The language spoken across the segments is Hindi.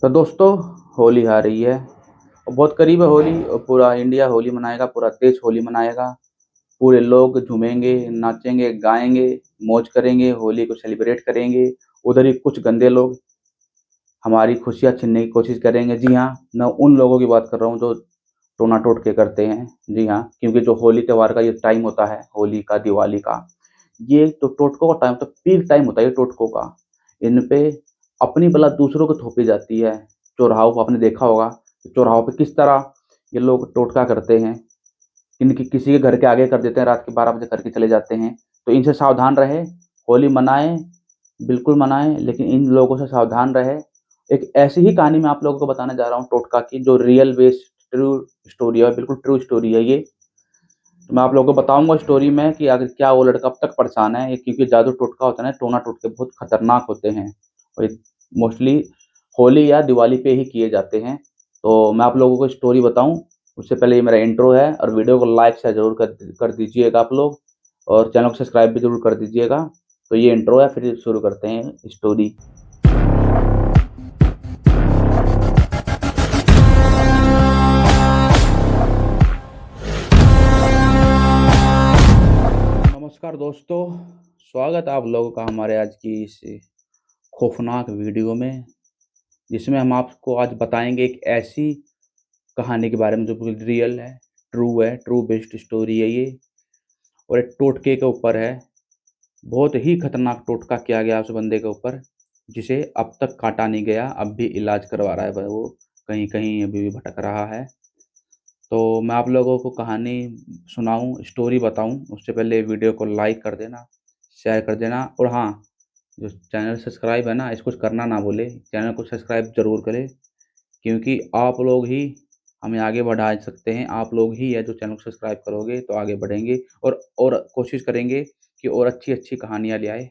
तो दोस्तों, होली आ रही है और बहुत करीब है होली और पूरा इंडिया होली मनाएगा, पूरा देश होली मनाएगा। पूरे लोग झूमेंगे, नाचेंगे, गाएँगे, मौज करेंगे, होली को सेलिब्रेट करेंगे। उधर ही कुछ गंदे लोग हमारी खुशियाँ छीनने की कोशिश करेंगे। जी हाँ, मैं उन लोगों की बात कर रहा हूँ जो टोना-टोटके करते हैं। जी हाँ, क्योंकि जो होली त्योहार का ये टाइम होता है, होली का, दिवाली का, ये तो टोटकों का टाइम होता है, पीक टाइम होता है ये टोटकों का। इन पे अपनी बला दूसरों को थोपी जाती है। चौराहों पे आपने देखा होगा, चौराहों पे किस तरह ये लोग टोटका करते हैं। इनकी किसी के घर के आगे कर देते हैं, रात के 12 बजे करके चले जाते हैं। तो इनसे सावधान रहें, होली मनाएँ, बिल्कुल मनाएँ, लेकिन इन लोगों से सावधान रहें। एक ऐसी ही कहानी मैं आप लोगों को बताने जा रहा हूँ टोटका की, जो रियल बेस्ड ट्रू स्टोरी है, बिल्कुल ट्रू स्टोरी है ये। तो मैं आप लोगों को बताऊँगा स्टोरी में कि आखिर क्या वो लड़का अब तक परेशान है, ये क्योंकि जादू टोटका होता है ना, टोना टोटके बहुत खतरनाक होते हैं और ये मोस्टली होली या दिवाली पे ही किए जाते हैं। तो मैं आप लोगों को स्टोरी बताऊँ, उससे पहले ये मेरा इंट्रो है और वीडियो को लाइक शेयर ज़रूर कर दीजिएगा आप लोग और चैनल को सब्सक्राइब भी ज़रूर कर दीजिएगा। तो ये इंट्रो है, फिर शुरू करते हैं स्टोरी। नमस्कार दोस्तों, स्वागत है आप लोगों का हमारे आज की इस खौफनाक वीडियो में, जिसमें हम आपको आज बताएँगे एक ऐसी कहानी के बारे में जो बिल्कुल रियल है, ट्रू बेस्ड स्टोरी है ये और एक टोटके के ऊपर है। बहुत ही खतरनाक टोटका किया गया उस बंदे के ऊपर, जिसे अब तक काटा नहीं गया, अब भी इलाज करवा रहा है वो, कहीं-कहीं अभी भी भटक रहा है। तो मैं आप लोगों को कहानी सुनाऊँ, स्टोरी बताऊँ, उससे पहले वीडियो को लाइक कर देना, शेयर कर देना और हाँ, जो चैनल सब्सक्राइब है ना, इसको करना ना भूलें, चैनल को सब्सक्राइब ज़रूर करें। क्योंकि आप लोग ही हमें आगे बढ़ा सकते हैं, आप लोग ही है जो चैनल को सब्सक्राइब करोगे तो आगे बढ़ेंगे और कोशिश करेंगे कि और अच्छी-अच्छी कहानियाँ ले आएँ।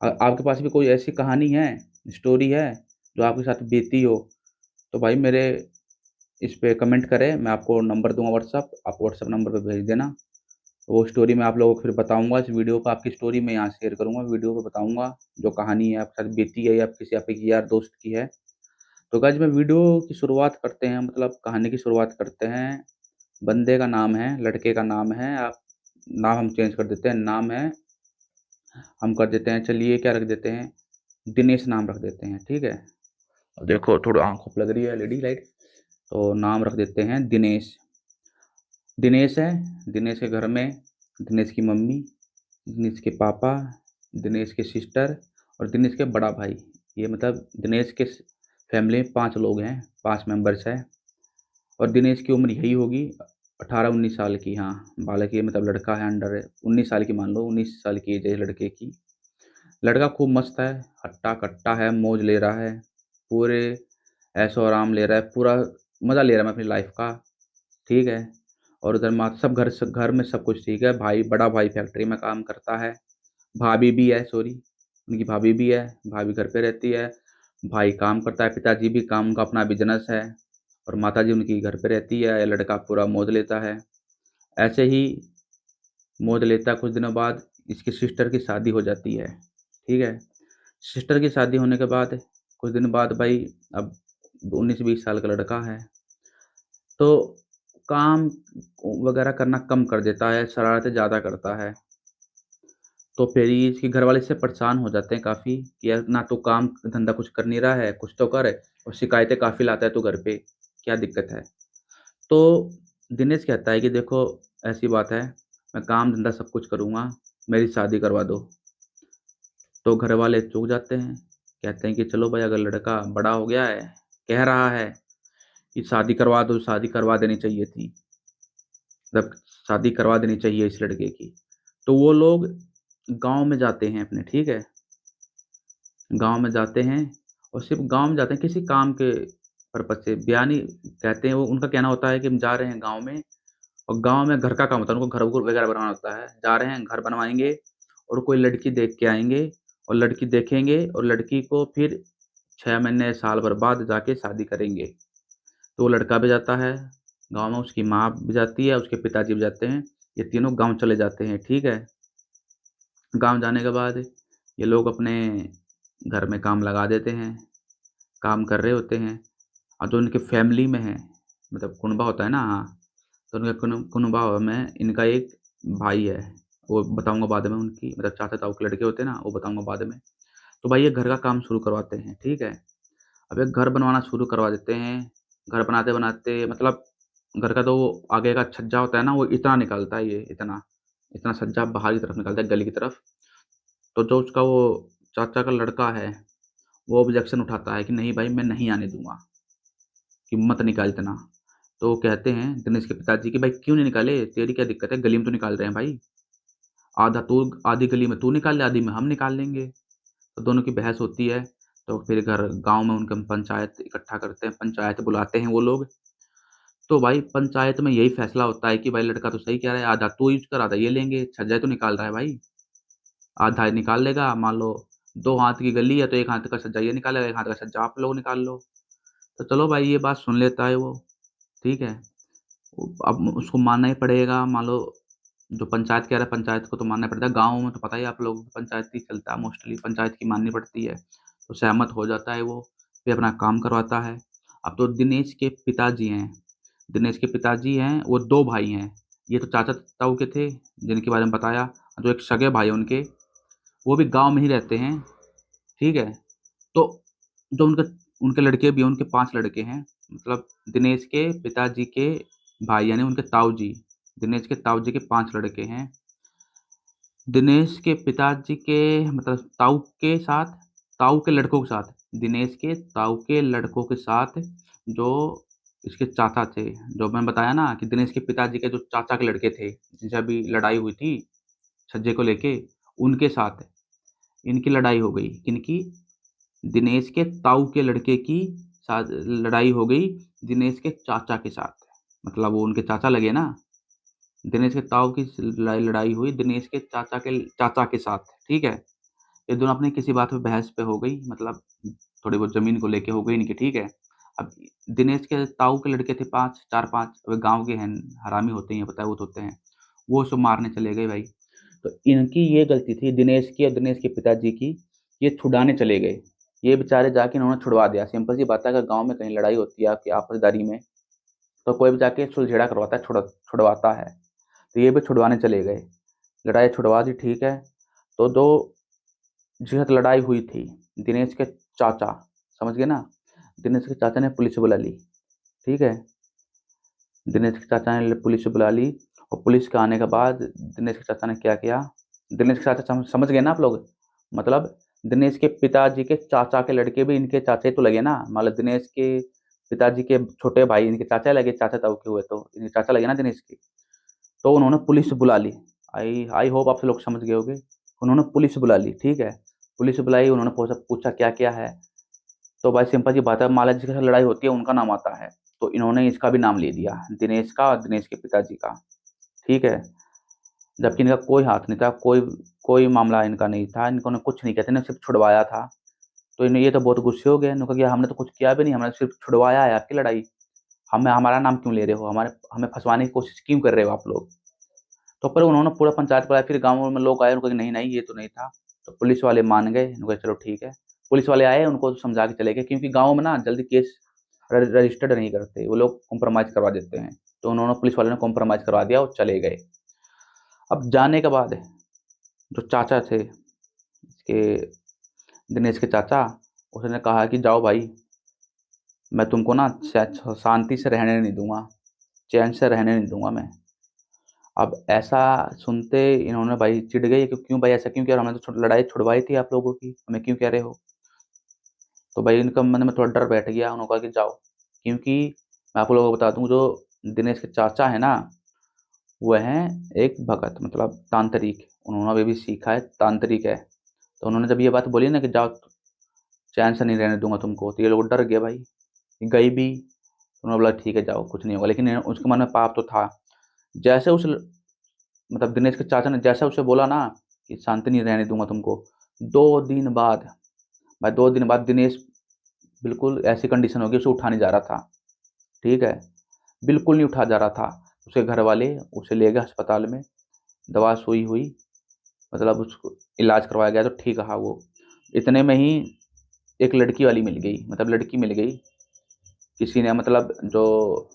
आपके पास भी कोई ऐसी कहानी है, स्टोरी है, जो आपके साथ बीती हो, तो भाई मेरे इस पे कमेंट करें, मैं आपको नंबर दूँगा व्हाट्सएप, आप व्हाट्सएप नंबर पे भेज देना। वो स्टोरी मैं आप लोगों को फिर बताऊँगा, इस वीडियो पे आपकी स्टोरी मैं यहाँ शेयर करूँगा, वीडियो पे बताऊँगा, जो कहानी है आपके साथ बीती है या किसी आपके यार दोस्त की है। तो गाइज़ मैं वीडियो की शुरुआत करते हैं मतलब कहानी की शुरुआत करते हैं। बंदे का नाम है, लड़के का नाम है आप नाम हम चेंज कर देते हैं, नाम है हम कर देते हैं चलिए क्या रख देते हैं, दिनेश नाम रख देते हैं, ठीक है? अब देखो थोड़ी आँखों पे लग रही है एलईडी लाइट, तो नाम रख देते हैं दिनेश। दिनेश है, दिनेश के घर में दिनेश की मम्मी, दिनेश के पापा, दिनेश की सिस्टर और दिनेश के बड़ा भाई। ये मतलब दिनेश के फैमिली में 5 लोग हैं, 5 मेंबर्स हैं। और दिनेश की उम्र यही होगी 18-19 साल की हाँ, बालक ये मतलब लड़का है अंडर 19 साल की मान लो 19 साल की एज है लड़के की। लड़का खूब मस्त है, हट्टा-कट्टा है, मौज ले रहा है, पूरे ऐशो-आराम ले रहा है, पूरा मज़ा ले रहा है अपनी लाइफ़ का, ठीक है? और उधर माँ सब घर में सब कुछ ठीक है, बड़ा भाई फैक्ट्री में काम करता है, भाभी भी है सॉरी, उनकी भाभी भी है, भाभी घर पे रहती है, भाई काम करता है, पिताजी भी काम उनका अपना बिज़नेस है। और माताजी उनकी घर पे रहती है, लड़का पूरा मौज लेता है। ऐसे ही मौज लेता है कुछ दिनों बाद इसकी सिस्टर की शादी हो जाती है, ठीक है? सिस्टर की शादी होने के बाद कुछ दिन बाद भाई अब 19-20 साल का लड़का है, तो काम वगैरह करना कम कर देता है, शरारतें ज़्यादा करता है। तो फिर ये इसके घरवाले इससे परेशान हो जाते हैं काफ़ी कि यार ना तो काम धंधा कुछ कर नहीं रहा है, कुछ तो कर और शिकायतें काफ़ी लाता है तू घर पे, क्या दिक्कत है? तो दिनेश कहता है कि देखो ऐसी बात है, मैं काम धंधा सब कुछ करूँगा, मेरी शादी करवा दो। तो घरवाले चूक जाते हैं, कहते हैं कि चलो भाई अगर लड़का बड़ा हो गया है, कह रहा है कि शादी करवा दो, शादी करवा देनी चाहिए थी। मतलब शादी करवा देनी चाहिए इस लड़के की। तो वो लोग गाँव में जाते हैं अपने, ठीक है? गाँव में जाते हैं और सिर्फ़ गाँव में जाते हैं किसी काम के पर्पज़ से, बयानी कहते हैं वो उनका कहना होता है कि हम जा रहे हैं गाँव में और गाँव में घर का काम होता है, उनको घर-वर वगैरह बनवाना होता है। जा रहे हैं, घर बनवाएँगे और कोई लड़की देख के आएँगे और लड़की देखेंगे और लड़की को फिर 6 महीने, साल भर बाद जाके शादी करेंगे। तो वो लड़का भी जाता है, गाँव में उसकी माँ भी जाती है, उसके पिताजी भी जाते हैं, ये तीनों गाँव चले जाते हैं, ठीक है? गाँव जाने के बाद ये लोग अपने घर में काम लगा देते हैं। काम कर रहे होते हैं और जो उनके फैमिली में है, मतलब कुनबा होता है ना, हाँ, तो उनके कुनबा में इनका एक भाई है, वो बताऊँगा बाद में उनकी, मतलब चाचा-ताऊ के लड़के होते हैं ना, वो बताऊँगा बाद में। तो भाई ये घर का काम शुरू करवाते हैं, ठीक है? अब ये घर बनवाना शुरू करवा देते हैं, घर बनाते-बनाते मतलब घर का जो आगे का छज्जा होता है ना, वो इतना निकलता है ये, इतना, इतना छज्जा बाहर की तरफ निकलता है गली की तरफ। तो जो उसका वो चाचा का लड़का है, वो ऑब्जेक्शन उठाता है कि नहीं भाई मैं नहीं आने दूँगा, कि मत निकाल इतना। तो वो कहते हैं दिनेश के पिताजी कि भाई क्यों नहीं निकाले? तेरी क्या दिक्कत है? गली में तो निकाल रहे हैं भाई। आधी गली में तू निकाल ले, आधी में हम निकाल लेंगे। तो दोनों की बहस होती है, तो फिर घर गाँव में उनका पंचायत इकट्ठा करते हैं, पंचायत बुलाते हैं वो लोग। तो भाई पंचायत में यही फैसला होता है कि भाई लड़का तो सही कह रहा है, आधा तू यूज़ कर, आधा ये लेंगे, छज्जा ही तो निकाल रहा है भाई। आधा निकाल लेगा, मान लो 2 हाथ की गली है तो 1 हाथ का छज्जा ये निकालेगा, 1 हाथ का छज्जा आप लोग निकाल लो। तो चलो भाई ये बात सुन लेता है वो, ठीक है। अब उसको मानना ही पड़ेगा, मान लो जो पंचायत कह रहा है, पंचायत को तो मानना पड़ता है। गाँव में तो पता ही है आप लोगों को पंचायत ही चलता है मोस्टली, पंचायत की माननी पड़ती है। तो सहमत हो जाता है वो, फिर अपना काम करवाता है। अब तो दिनेश के पिताजी हैं, वो 2 भाई हैं। ये तो चाचा-ताऊ के थे, जिनके बारे में बताया। जो एक सगे भाई हैं उनके, वो भी गाँव में ही रहते हैं, ठीक है। तो जो उनके उनके लड़के भी हैं, उनके 5 लड़के हैं। मतलब दिनेश के पिताजी के भाई यानी उनके ताऊ जी, दिनेश के ताऊ जी के 5 लड़के हैं। दिनेश के पिताजी के मतलब ताऊ के लड़कों के साथ, दिनेश के ताऊ के लड़कों के साथ जो इसके चाचा थे, जो मैंने बताया ना कि दिनेश के पिताजी के जो चाचा के लड़के थे, जिनसे अभी लड़ाई हुई थी छज्जे को लेके, उनके साथ इनकी लड़ाई हो गई। किनकी? दिनेश के ताऊ के लड़के की साथ लड़ाई हो गई दिनेश के चाचा के साथ। मतलब वो उनके चाचा लगे ना, दिनेश के ताऊ की लड़ाई हुई दिनेश के चाचा के साथ, ठीक है? ये दोनों अपनी किसी बात पे बहस पे हो गई, मतलब थोड़ी बहुत ज़मीन को लेके हो गई इनकी, ठीक है? अब दिनेश के ताऊ के लड़के थे 5 4-5, अब गाँव के हैं, हरामी होते हैं, पता है वो तो होते हैं। वो उसको मारने चले गए भाई। तो इनकी ये गलती थी दिनेश की और दिनेश के पिताजी की, ये छुड़ाने चले गए। ये बेचारे जाके इन्होंने छुड़वा दिया। सिंपल सी बात है, अगर गाँव में कहीं लड़ाई होती है आपकी आपसदारी में, तो कोई भी जाके सुलझेड़ा करवाता है, छुड़वाता है। तो ये भी छुड़वाने चले गए। लड़ाई छुड़वा दी, ठीक है। तो जो जिसके साथ लड़ाई हुई थी, दिनेश के चाचा, समझ गए ना? दिनेश के चाचा ने पुलिस बुला ली, ठीक है? दिनेश के चाचा ने पुलिस बुला ली और पुलिस के आने के बाद दिनेश के चाचा ने क्या किया? दिनेश के चाचा समझ गए ना आप लोग? मतलब दिनेश के पिताजी के चाचा के लड़के भी इनके चाचा ही तो लगे ना, मतलब दिनेश के पिताजी के छोटे भाई इनके चाचा लगे, चाचा ताऊ के हुए तो इनके चाचा लगे ना दिनेश के। तो उन्होंने पुलिस बुला ली। आई आई होप आप लोग समझ गए होंगे। उन्होंने पुलिस बुला ली, ठीक है? पुलिस बुलाई, उन्होंने पूछा पूछा क्या-क्या है? तो भाई सिंपल सी बात है, मान लो जिसके साथ लड़ाई होती है उनका नाम आता है। तो इन्होंने इसका भी नाम ले दिया, दिनेश का और दिनेश के पिताजी का, ठीक है? जबकि इनका कोई हाथ नहीं था, कोई कोई मामला इनका नहीं था, इन्होंने कुछ नहीं किया था, इन्होंने सिर्फ़ छुड़वाया था। तो इन्हें ये तो बहुत गुस्से हो गए, इन्होंने कहा कि हमने तो कुछ किया भी नहीं, हमने सिर्फ़ छुड़वाया है आपकी लड़ाई। हमें हमारा नाम क्यों ले रहे हो? हमें फँसवाने की कोशिश क्यों कर रहे हो आप लोग? तो फिर उन्होंने पूरा पंचायत बुलाया, फिर गाँव में लोग आए, उन्होंने कहा कि नहीं, नहीं ये तो नहीं था। तो पुलिस वाले मान गए, उन्होंने कहा चलो ठीक है। पुलिस वाले आए, उनको समझा के चले गए क्योंकि गाँव में ना जल्दी केस रजिस्टर्ड नहीं करते, वो लोग कॉम्प्रोमाइज़ करवा देते हैं। तो उन्होंने पुलिस वालों ने कॉम्प्रोमाइज़ करवा दिया और चले गए। अब जाने के बाद जो चाचा थे, इसके दिनेश के चाचा, उसने कहा कि जाओ भाई, मैं तुमको ना शांति से रहने नहीं दूँगा, चैन से रहने नहीं दूँगा मैं। अब ऐसा सुनते इन्होंने भाई चिढ़ गए कि क्यों भाई ऐसा क्यों किया? हमने तो लड़ाई छुड़वाई थी आप लोगों की, हमें क्यों कह रहे हो? तो भाई इनका मन में थोड़ा डर बैठ गया, उन्होंने कहा कि जाओ। क्योंकि मैं आप लोगों को बता दूँ, जो दिनेश के चाचा हैं ना, वो हैं एक भगत, मतलब तांत्रिक। उन्होंने अभी भी सीखा है, तांत्रिक है। तो उन्होंने जब ये बात बोली ना कि जाओ, चैन से नहीं रहने दूँगा तुमको, तो ये लोग डर गए भाई, गए भी। उन्होंने बोला ठीक है जाओ, कुछ नहीं होगा। लेकिन उसके मन में पाप तो था। जैसे उस मतलब दिनेश के चाचा ने जैसा उसे बोला ना कि शांति नहीं रहने दूँगा तुमको, 2 दिन बाद, भाई 2 दिन बाद दिनेश बिल्कुल ऐसी कंडीशन हो गई, उसे उठा नहीं जा रहा था, ठीक है? बिल्कुल नहीं उठा जा रहा था। उसके घरवाले उसे ले गए अस्पताल में, दवा सुई हुई, मतलब उसको इलाज करवाया गया तो ठीक रहा वो। इतने में ही एक लड़की वाली मिल गई, मतलब लड़की मिल गई किसी ने, मतलब जो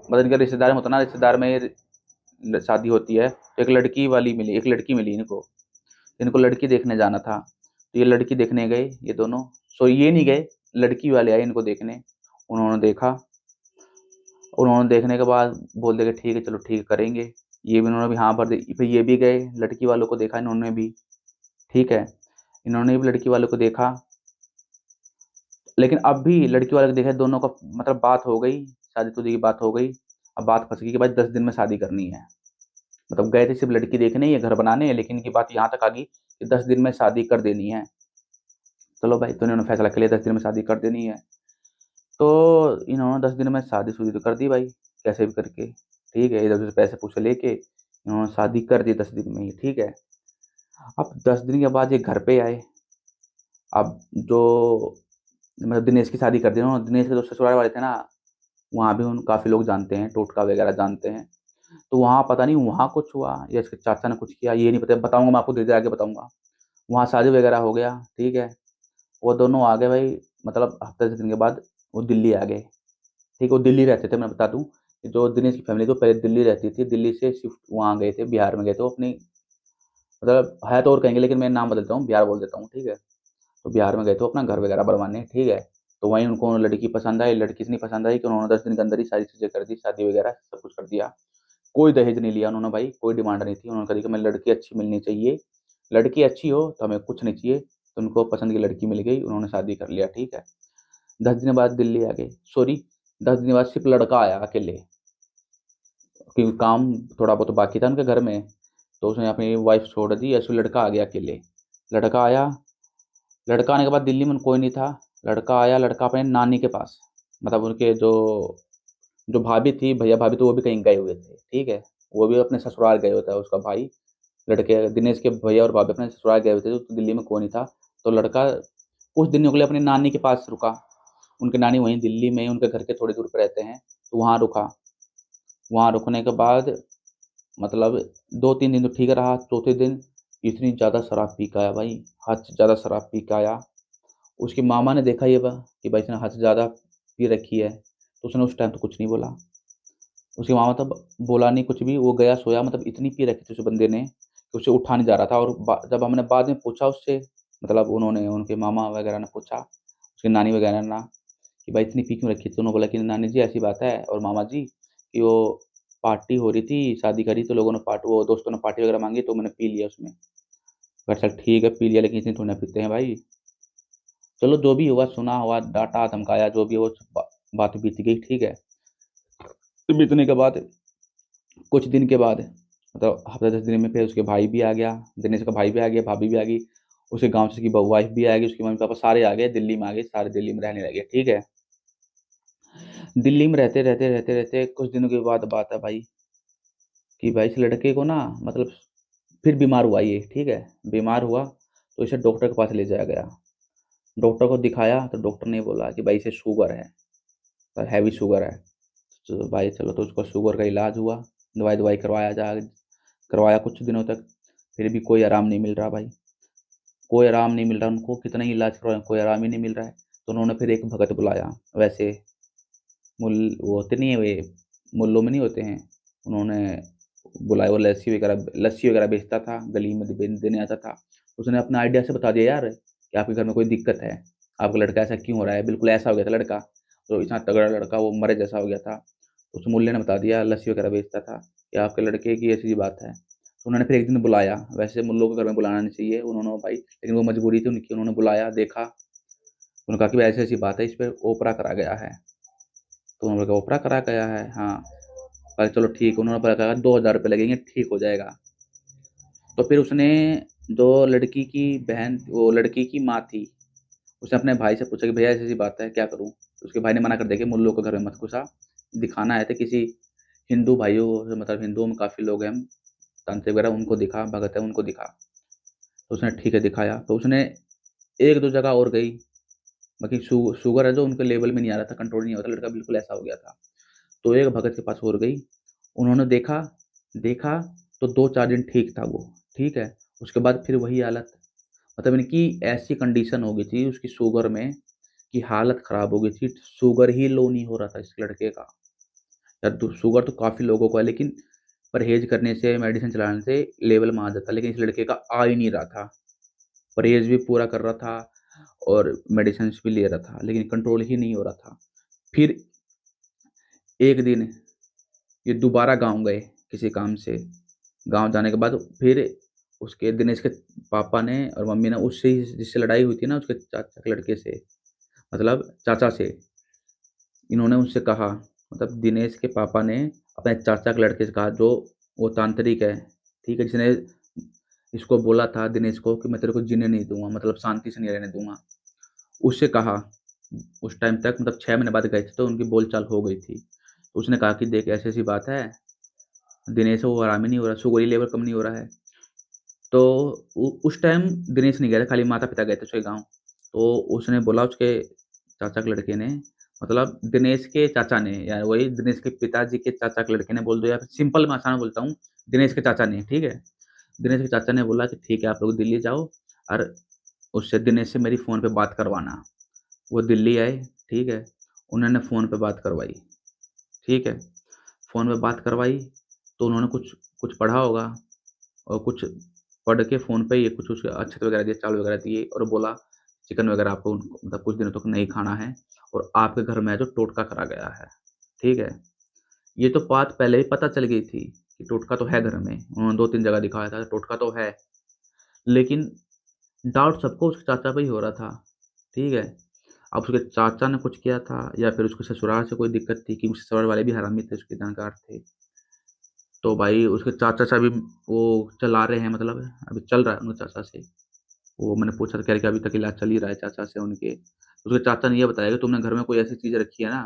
मतलब इनके रिश्तेदार में होता ना, रिश्तेदार में शादी होती है, तो एक लड़की वाली मिली, एक लड़की मिली इनको। इनको लड़की देखने जाना था, तो ये लड़की देखने गए ये दोनों। सो ये नहीं गए, लड़की वाले आए इनको देखने। उन्होंने देखा, उन्होंने देखने के बाद बोल दे कि ठीक है चलो ठीक करेंगे। ये भी, उन्होंने भी हाँ भर दी। फिर ये भी गए, लड़की वालों को देखा इन्होंने भी, ठीक है, इन्होंने भी लड़की वालों को देखा। लेकिन अब भी लड़की वाले को देखा, दोनों का मतलब बात हो गई, शादी शुदी की बात हो गई। अब बात फंस गई कि भाई 10 दिन में शादी करनी है। मतलब गए थे सिर्फ लड़की देखने, ये घर बनाने, लेकिन इनकी बात यहाँ तक आ गई कि 10 दिन में शादी कर देनी है। चलो भाई, तो इन्होंने फैसला कर लिया 10 दिन में शादी कर देनी है। तो इन्होंने 10 दिन में शादी शुदी तो कर दी भाई, कैसे भी करके, ठीक है, इधर उधर से पैसे पूछे लेके इन्होंने शादी कर दी 10 दिन में ही, ठीक है। अब 10 दिन के बाद ये घर पे आए। अब जो मतलब दिनेश की शादी कर दी उन्होंने, दिनेश के जो ससुराल वाले थे ना, वहाँ भी उन काफ़ी लोग जानते हैं, टोटका वगैरह जानते हैं। तो वहाँ पता नहीं वहाँ कुछ हुआ या इसके चाचा ने कुछ किया, ये नहीं पता, बताऊंगा मैं आपको, धीरे धीरे आगे बताऊंगा। वहाँ शादी वगैरह हो गया, ठीक है। वो दोनों आ गए भाई, मतलब हफ्ते 10 दिन के बाद वो दिल्ली आ गए। ठीक, वो दिल्ली रहते थे, मैं बता दूं कि जो दिनेश की फैमिली तो पहले दिल्ली रहती थी, दिल्ली से शिफ्ट वहाँ गए थे, बिहार में गए थे वो अपनी, मतलब है तो और कहेंगे लेकिन मैं नाम बदलता हूँ, बिहार बोल देता हूँ, ठीक है। तो बिहार में गए थे अपना घर वगैरह बनवाने, ठीक है। तो वहीं उनको लड़की पसंद आई, लड़की इतनी पसंद आई कि उन्होंने 10 दिन के अंदर ही सारी चीज़ें कर दी, शादी वगैरह सब कुछ कर दिया। कोई दहेज नहीं लिया उन्होंने भाई, कोई डिमांड नहीं थी। उन्होंने कहा कि मैं लड़की अच्छी मिलनी चाहिए, लड़की अच्छी हो तो हमें कुछ नहीं चाहिए। तो उनको पसंद की लड़की मिल गई, उन्होंने शादी कर लिया, ठीक है। 10 दिन बाद दिल्ली आ गए, सॉरी, 10 दिन बाद सिर्फ लड़का आया अकेले, क्योंकि काम थोड़ा बहुत बाकी था उनके घर में। तो उसने अपनी वाइफ छोड़ दी, ऐसे लड़का आ गया अकेले। लड़का आया, लड़का आने के बाद दिल्ली में कोई नहीं था। लड़का आया, लड़का अपने नानी के पास, मतलब उनके जो जो भाभी थी, भैया भाभी, तो वो भी कहीं गए हुए थे, ठीक है। वो भी अपने ससुराल गए होता है, उसका भाई, लड़के दिनेश के भैया और भाभी अपने ससुराल गए हुए थे, तो दिल्ली में कोई नहीं था। तो लड़का कुछ दिनों के लिए अपनी नानी के पास रुका। उनकी नानी वहीं दिल्ली में ही उनके घर के थोड़ी दूर पर रहते हैं, तो वहाँ रुका। वहाँ रुकने के बाद मतलब 2-3 दिन तो ठीक रहा, चौथे दिन इतनी ज़्यादा शराब पी के आया भाई, हद से ज़्यादा शराब पी के आया। उसके मामा ने देखा ये कि भाई इसने हद से ज़्यादा पी रखी है, तो उसने उस टाइम तो कुछ नहीं बोला। उसके मामा तब बोला नहीं कुछ भी, वो गया सोया, मतलब इतनी पी रखी थी उस बंदे ने कि उसे उठा नहीं जा रहा था। और जब हमने बाद में पूछा उससे, मतलब उन्होंने, उनके मामा वगैरह ने पूछा, उसकी नानी वगैरह ना, कि भाई इतनी पी क्यों रखी थी, तो उन्होंने बोला कि नानी जी ऐसी बात है, और मामा जी कि वो पार्टी हो रही थी, शादी करी तो लोगों ने वो दोस्तों ने पार्टी वगैरह मांगी, तो मैंने पी लिया उसमें। मैं चल ठीक है पी लिया, लेकिन इतनी थोड़ी ना पीते हैं भाई। चलो जो भी हुआ, सुना हुआ, डांटा धमकाया, जो भी हो, बात बीत गई, ठीक है। तो बीतने के बाद कुछ दिन के बाद, मतलब हफ्ते 10 दिन में, फिर उसके भाई भी आ गया, दिनेश का भाई भी आ गया, भाभी भी आ गई, उसके गांव से उसकी वाइफ भी आ गई, उसके मम्मी पापा सारे आ गए, दिल्ली में आ गए, सारे दिल्ली में रहने लगे, ठीक है। दिल्ली में रहते रहते रहते रहते कुछ दिनों के बाद बात है भाई कि भाई इस लड़के को ना, मतलब फिर बीमार हुआ ये, ठीक है। बीमार हुआ तो इसे डॉक्टर के पास ले जाया गया। डॉक्टर को दिखाया तो डॉक्टर ने बोला कि भाई इसे शुगर है, हैवी शुगर है। तो भाई चलो, तो उसका शुगर का इलाज हुआ, दवाई दवाई करवाया कुछ दिनों तक। फिर भी कोई आराम नहीं मिल रहा भाई, कोई आराम नहीं मिल रहा उनको, कितना ही इलाज करवाया, कोई आराम ही नहीं मिल रहा है। तो उन्होंने फिर एक भगत बुलाया, वैसे वो होते नहीं है वे, मुल्लों में नहीं होते हैं, उन्होंने बुलाया। वो लस्सी वगैरह बेचता था, गली में देने आता था। उसने अपना आइडिया से बता दिया यार कि आपके घर में कोई दिक्कत है, आपका लड़का ऐसा क्यों हो रहा है, बिल्कुल ऐसा हो गया था लड़का, तो इतना तगड़ा लड़का वो मरे जैसा हो गया था। उस मुल्ले ने बता दिया, लस्सी वगैरह बेचता था, कि आपके लड़के की ऐसी बात है। तो उन्होंने फिर एक दिन बुलाया, वैसे मुल्लों के घर में बुलाना नहीं चाहिए उन्होंने भाई, लेकिन वो मजबूरी थी उनकी, उन्होंने बुलाया, देखा, उन्होंने कहा कि भाई ऐसी ऐसी बात है, इस पर ओपरा करा गया है। तो उन्होंने कहा ओपरा करा गया है, हाँ। पर चलो ठीक, उन्होंने पता कहा 2,000 रुपये लगेंगे, ठीक हो जाएगा। तो फिर उसने, जो लड़की की बहन, वो लड़की की माँ थी, उसने अपने भाई से पूछा कि भैया ऐसी ऐसी बात है, क्या करूँ। तो उसके भाई ने मना कर दिया कि मुल्लों के घर में मत घुसा, दिखाना है तो किसी हिंदू भाइयों को, मतलब हिंदुओं में काफ़ी लोग हैं तांत्रिक वगैरह, उनको दिखा, भगत है उनको दिखा। तो उसने ठीक है दिखाया, तो उसने एक दो जगह और गई, बाकी शुगर है जो उनके लेवल में नहीं आ रहा था, कंट्रोल नहीं होता, लड़का बिल्कुल ऐसा हो गया था। तो एक भगत के पास और गई, उन्होंने देखा, देखा, तो 2-4 दिन ठीक था वो, ठीक है। उसके बाद फिर वही हालत, मतलब इनकी ऐसी कंडीशन हो गई थी उसकी शुगर में कि हालत ख़राब हो गई थी, शुगर ही लो नहीं हो रहा था इस लड़के का। या तो शुगर तो काफ़ी लोगों को है, लेकिन परहेज़ करने से, मेडिसिन चलाने से लेवल में आ जाता है, लेकिन इस लड़के का आ ही नहीं रहा था। परहेज़ भी पूरा कर रहा था और मेडिसिन्स भी ले रहा था, लेकिन कंट्रोल ही नहीं हो रहा था। फिर एक दिन ये दोबारा गाँव गए किसी काम से। गाँव जाने के बाद फिर उसके दिनेश के पापा ने और मम्मी ने उससे ही जिससे लड़ाई हुई थी ना उसके चाचा के लड़के से, मतलब चाचा से, इन्होंने उनसे कहा, मतलब दिनेश के पापा ने अपने चाचा के लड़के से कहा जो वो तांत्रिक है, ठीक है? जिसने इसको बोला था दिनेश को कि मैं तेरे को जीने नहीं दूँगा, मतलब शांति से नहीं रहने दूँगा। उससे कहा, उस टाइम तक मतलब 6 महीने बाद गए थे तो उनकी बोलचाल हो गई थी। तो उसने कहा कि देख ऐसी-ऐसी बात है, दिनेश को आराम ही नहीं हो रहा, शुगर ही लेवल कम नहीं हो रहा है। तो उस टाइम दिनेश नहीं गया था, खाली माता-पिता गए थे उसके गाँव। तो उसने बोला उसके चाचा के लड़के ने, मतलब दिनेश के चाचा ने या वही दिनेश के पिताजी के चाचा के लड़के ने बोल दो, या फिर सिंपल मैं आसान बोलता हूँ, दिनेश के चाचा ने, ठीक है? दिनेश के चाचा ने बोला कि ठीक है आप लोग दिल्ली जाओ और उससे दिनेश से मेरी फ़ोन पे बात करवाना। वो दिल्ली आए, ठीक है? उन्होंने फ़ोन पे बात करवाई, ठीक है? फ़ोन पे बात करवाई, तो उन्होंने कुछ कुछ पढ़ा होगा और कुछ पढ़ के फ़ोन पे ही कुछ उसके अक्षत वगैरह दिए, चावल वगैरह दिए और बोला चिकन वगैरह आपको मतलब कुछ दिनों तक नहीं खाना है और आपके घर में है जो टोटका करा गया है, ठीक है? ये तो बात पहले ही पता चल गई थी कि टोटका तो है घर में, उन्होंने 2-3 जगह दिखाया था टोटका तो है, लेकिन डाउट सबको उसके चाचा पे ही हो रहा था, ठीक है? अब उसके चाचा ने कुछ किया था या फिर उसके ससुराल से कोई दिक्कत थी कि ससुराल वाले भी हरामी थे, उसके जानकार थे। तो भाई उसके चाचा से अभी वो चला रहे हैं, मतलब अभी चल रहा है उनके चाचा से। वो मैंने पूछा तो कह रहे कि अभी तक इलाज चल ही रहा है चाचा से उनके। उसके चाचा ने ये बताया कि तुमने घर में कोई ऐसी चीज़ रखी है ना,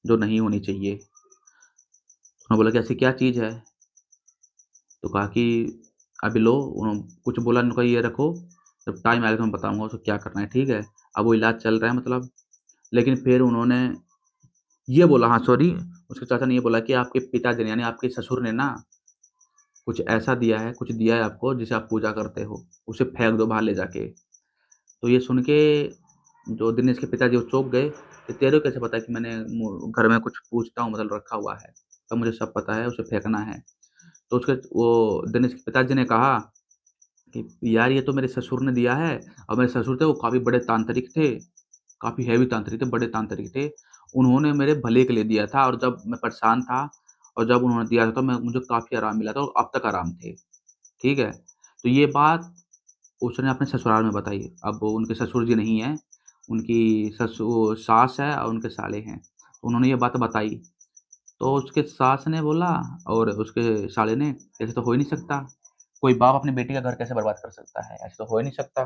जो नहीं होनी चाहिए। उन्होंने बोला कि ऐसी क्या चीज़ है? तो कहा कि अभी लो, कुछ बोला, उन्होंने कहा ये रखो, जब टाइम आएगा तो मैं बताऊँगा उसको क्या करना है, ठीक है? अब वो इलाज चल रहा है मतलब, लेकिन फिर उन्होंने ये बोला, हाँ सॉरी, उसके चाचा ने ये बोला कि आपके पिताजी ने यानी आपके ससुर ने ना कुछ ऐसा दिया है, कुछ दिया है आपको जिसे आप पूजा करते हो, उसे फेंक दो बाहर ले जाके। तो ये सुन के जो दिनेश के पिताजी वो चौंक गए कि तेरे को कैसे पता है कि मैंने घर में कुछ पूजता हूँ मतलब रखा हुआ है? तो मुझे सब पता है, उसे फेंकना है। तो उसके वो दिनेश के पिताजी ने कहा कि यार ये तो मेरे ससुर ने दिया है और मेरे ससुर थे वो काफ़ी बड़े तांत्रिक थे, काफ़ी हेवी तांत्रिक थे, बड़े तांत्रिक थे। उन्होंने मेरे भले के लिए दिया था और जब मैं परेशान था और जब उन्होंने दिया था तो मुझे काफ़ी आराम मिला था और अब तक आराम थे। ठीक है? तो ये बात उसने अपने ससुराल में बताई। अब वो उनके ससुर जी नहीं हैं, उनकी सास है और उनके साले हैं। उन्होंने ये बात बताई, तो उसके सास ने बोला और उसके साले ने, ऐसे तो हो ही नहीं सकता। कोई बाप अपनी बेटी का घर कैसे बर्बाद कर सकता है? ऐसे तो हो ही नहीं सकता।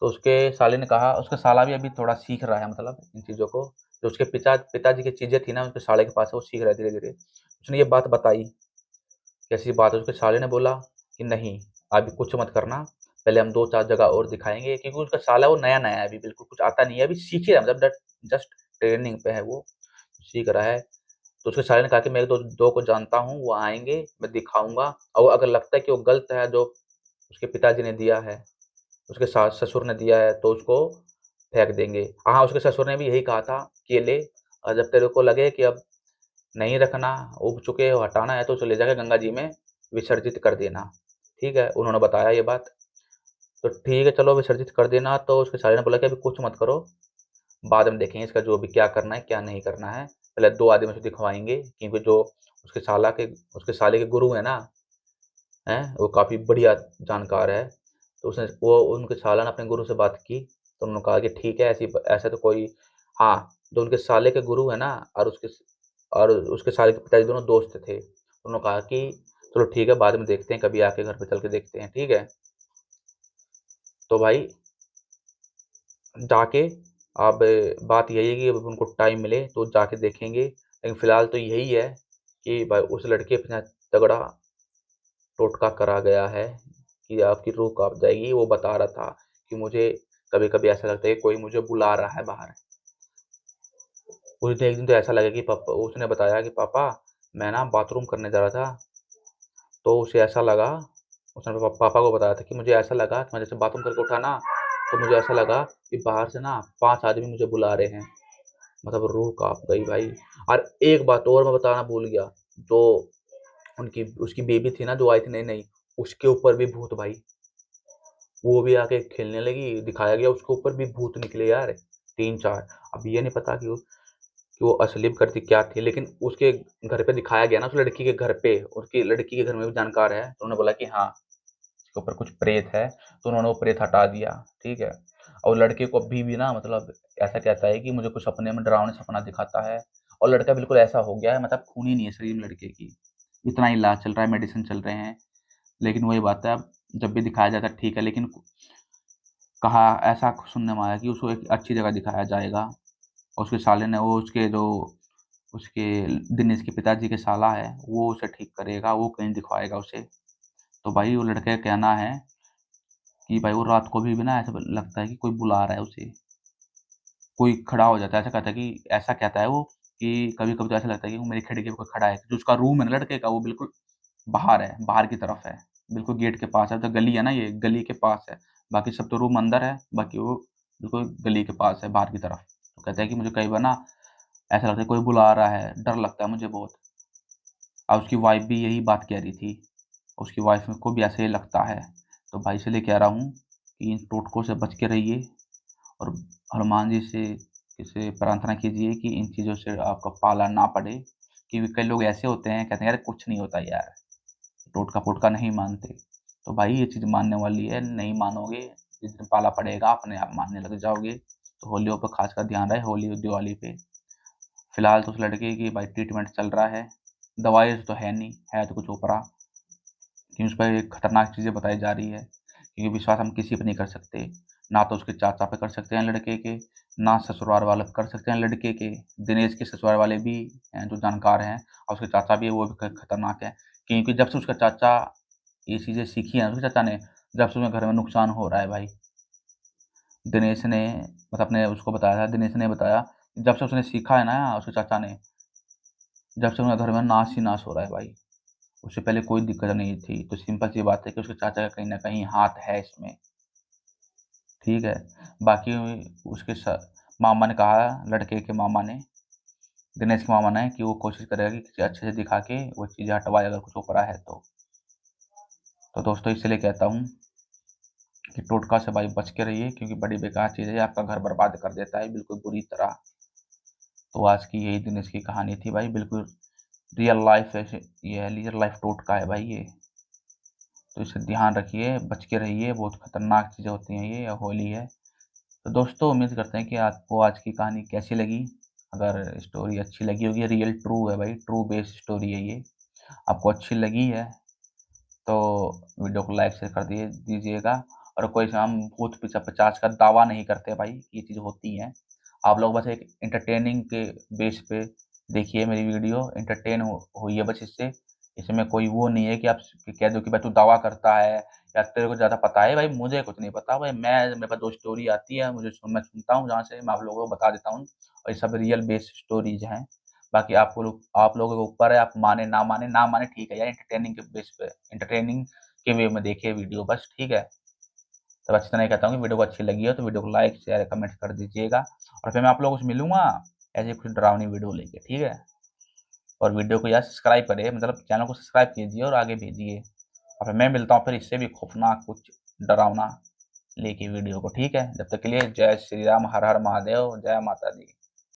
तो उसके साले ने कहा, उसका साला भी अभी थोड़ा सीख रहा है मतलब इन चीज़ों को। जो उसके पिताजी की चीज़ें थी ना, उसके साले के पास है, वो सीख रहा है धीरे-धीरे। उसने ये बात बताई, कैसी बात है? उसके साले ने बोला कि नहीं, अभी कुछ मत करना, पहले हम 2-4 जगह और दिखाएँगे, क्योंकि उसका साला वो नया-नया है, अभी बिल्कुल कुछ आता नहीं है, अभी सीख ही रहा है, मतलब जस्ट ट्रेनिंग पे है वो, सीख रहा है। तो उसके साले ने कहा कि मैं 1-2 को जानता हूँ, वो आएँगे, मैं दिखाऊँगा और अगर लगता है कि वो गलत है जो उसके पिताजी ने दिया है, उसके सास ससुर ने दिया है, तो उसको फेंक देंगे। हाँ, उसके ससुर ने भी यही कहा था कि ये ले और जब तेरे को लगे कि अब नहीं रखना, उग चुके हो, हटाना है तो उसे ले जाके गंगा जी में विसर्जित कर देना। ठीक है? उन्होंने बताया ये बात। तो ठीक है चलो विसर्जित कर देना, तो उसके साले ने बोला कि अभी कुछ मत करो, बाद में देखेंगे इसका जो भी क्या करना है, क्या नहीं करना है। पहले 2 आदमी से दिखवाएँगे, क्योंकि जो उसके साला के उसके साले के गुरु हैं ना, हैं? वो काफ़ी बढ़िया जानकार है। तो उसने वो उनके साला ने अपने गुरु से बात की, तो उन्होंने कहा कि ठीक है ऐसा तो कोई, हाँ, जो उनके साले के गुरु है ना और उसके साले के पिताजी दोनों दोस्त थे। उन्होंने कहा कि चलो ठीक है बाद में देखते हैं, कभी आके घर पे चल के देखते हैं, ठीक है? तो भाई जाके अब बात यही है कि अब उनको टाइम मिले तो जाके देखेंगे, लेकिन फ़िलहाल तो यही है कि भाई उस लड़के पे इतना तगड़ा टोटका करा गया है कि आपकी रूह काँप जाएगी। वो बता रहा था कि मुझे कभी-कभी ऐसा लगता है कि कोई मुझे बुला रहा है बाहर। उस दिन एक दिन तो ऐसा लगा कि पापा, उसने बताया कि पापा मैं ना बाथरूम करने जा रहा था, तो उसे ऐसा लगा, उसने पापा को बताया था कि मुझे ऐसा लगा कि मैं जैसे बाथरूम करके उठा ना, तो मुझे ऐसा लगा कि बाहर से ना 5 आदमी मुझे बुला रहे हैं। मतलब रूह काँप गई भाई। और एक बात और मैं बताना भूल गया, जो उनकी उसकी बेबी थी ना जो आई थी नई-नई, उसके ऊपर भी भूत भाई। वो भी आके खेलने लगी, दिखाया गया उसके ऊपर भी भूत निकले यार 3-4। अब ये नहीं पता कि वो असली में करती क्या थी, लेकिन उसके घर पे दिखाया गया ना, उस लड़की के घर पे, उसकी लड़की के घर में भी जानकार है, तो उन्होंने बोला कि हाँ, इसके ऊपर कुछ प्रेत है, तो उन्होंने वो प्रेत हटा दिया, ठीक है। और लड़के को अभी भी ना मतलब ऐसा कहता है कि मुझे कुछ सपने में डरावना सपना दिखाता है, और लड़का बिल्कुल ऐसा हो गया है, मतलब खून ही नहीं है शरीर में लड़के की। इतना इलाज चल रहा है, मेडिसिन चल रहे हैं, लेकिन वही बात है, अब जब भी दिखाया जाता है ठीक है, लेकिन कहा ऐसा सुनने में आया कि उसको एक अच्छी जगह दिखाया जाएगा, और उसके साले ने वो उसके जो उसके दिनेश के पिताजी के साला है, वो उसे ठीक करेगा, वो कहीं दिखवाएगा उसे। तो भाई वो लड़के का कहना है कि भाई वो रात को भी ना ऐसा लगता है कि कोई बुला रहा है उसे, कोई खड़ा हो जाता है, ऐसा कहता है कि ऐसा कहता है वो कि कभी-कभी तो ऐसा लगता है कि वो मेरी खिड़की पे कोई खड़ा है। जो उसका रूम है ना लड़के का, वो बिल्कुल बाहर है, बाहर की तरफ है, बिल्कुल गेट के पास है, तो गली है ना ये, गली के पास है। बाकी सब तो रूम अंदर है, बाकी वो बिल्कुल गली के पास है, बाहर की तरफ। तो कहता है कि मुझे कई बार ना ऐसा लगता है कोई बुला रहा है, डर लगता है मुझे बहुत। और उसकी वाइफ़ भी यही बात कह रही थी, उसकी वाइफ़ को भी ऐसे ही लगता है। तो भाई इसलिए कह रहा हूँ कि इन टोटकों से बच के रहिए, और हनुमान जी से प्रार्थना कीजिए कि इन चीज़ों से आपका पाला ना पड़े, क्योंकि कई लोग ऐसे होते हैं कहते हैं यार कुछ नहीं होता यार, टोटका-फोटका नहीं मानते। तो भाई ये चीज़ मानने वाली है, नहीं मानोगे, जिस दिन पाला पड़ेगा अपने आप मानने लग जाओगे। तो होलियों पे खासकर ध्यान रहे, होली और दिवाली पे। फिलहाल तो उस लड़के की भाई ट्रीटमेंट चल रहा है, दवाई तो है नहीं, है तो कुछ ओपरा, कि उस पर खतरनाक चीज़ें बताई जा रही है, क्योंकि विश्वास हम किसी पे नहीं कर सकते। ना तो उसके चाचा पे कर सकते हैं लड़के के, ना ससुराल वाले पे कर सकते हैं लड़के के। दिनेश के ससुराल वाले भी हैं जो जानकार हैं, और उसके चाचा भी है, वो भी खतरनाक है। क्योंकि जब से उसका चाचा ये चीज़ें सीखी हैं, उसके चाचा ने, जब से उसके घर में नुकसान हो रहा है भाई। दिनेश ने मतलब अपने उसको बताया था, दिनेश ने बताया, जब से उसने सीखा है ना उसके चाचा ने, जब से उनके घर में नाश ही नाश हो रहा है भाई। उससे पहले कोई दिक्कत नहीं थी, तो सिंपल सी बात है कि उसके चाचा का कहीं न कहीं हाथ है इसमें, ठीक है? बाकी उसके मामा ने कहा, लड़के के मामा ने, दिनेश के मामा ने, कि वो कोशिश करेगा कि किसी अच्छे से दिखा के वो चीज़ें हटवाए अगर कुछ ओपरा है तो। तो दोस्तों इसलिए कहता हूँ कि टोटका से भाई बच के रहिए, क्योंकि बड़ी बेकार चीज़ है, आपका घर बर्बाद कर देता है बिल्कुल बुरी तरह। तो आज की यही दिनेश की कहानी थी भाई, बिल्कुल रियल लाइफ़ है, ये है रियल लाइफ़ टोटका है भाई ये। तो इसे ध्यान रखिए, बच के रहिए, बहुत खतरनाक चीज़ें होती हैं ये, होली है। तो दोस्तों उम्मीद करते हैं कि आपको आज की कहानी कैसी लगी। अगर स्टोरी अच्छी लगी होगी, रियल ट्रू है भाई, ट्रू बेस्ड स्टोरी है ये, आपको अच्छी लगी है तो वीडियो को लाइक शेयर कर दीजिएगा। और कोई से हम भूत पिशाच का दावा नहीं करते भाई, ये चीज़ होती हैं। आप लोग बस एक एंटरटेनिंग के बेस पे देखिए मेरी वीडियो, एंटरटेन होइए बस इससे। इसमें कोई वो नहीं है कि आप कह दो कि भाई तू दावा करता है या तेरे को ज़्यादा पता है। भाई मुझे कुछ नहीं पता भाई, मेरे पास 2 स्टोरी आती है, मैं सुनता हूँ जहाँ से, मैं आप लोगों को बता देता हूँ, और ये सब रियल बेस्ड स्टोरीज़ हैं। बाकी आप लोगों के ऊपर है, आप माने ना माने ठीक है यार, एंटरटेनिंग के बेस पे, एंटरटेनिंग के वे में देखिए वीडियो बस, ठीक है? तो बस इतना ही कहता हूँ कि वीडियो को अच्छी लगी हो तो वीडियो को लाइक, शेयर, कमेंट कर दीजिएगा, और फिर मैं आप लोगों से मिलूँगा ऐसे कुछ डरावनी वीडियो लेके, ठीक है? और वीडियो को यार सब्सक्राइब करिए, मतलब चैनल को सब्सक्राइब कीजिए और आगे भेजिए। और फिर मैं मिलता हूँ फिर इससे भी खौफनाक कुछ डरावना लेके वीडियो को, ठीक है? जब तक के लिए जय श्री राम, हर हर महादेव, जय माता दी।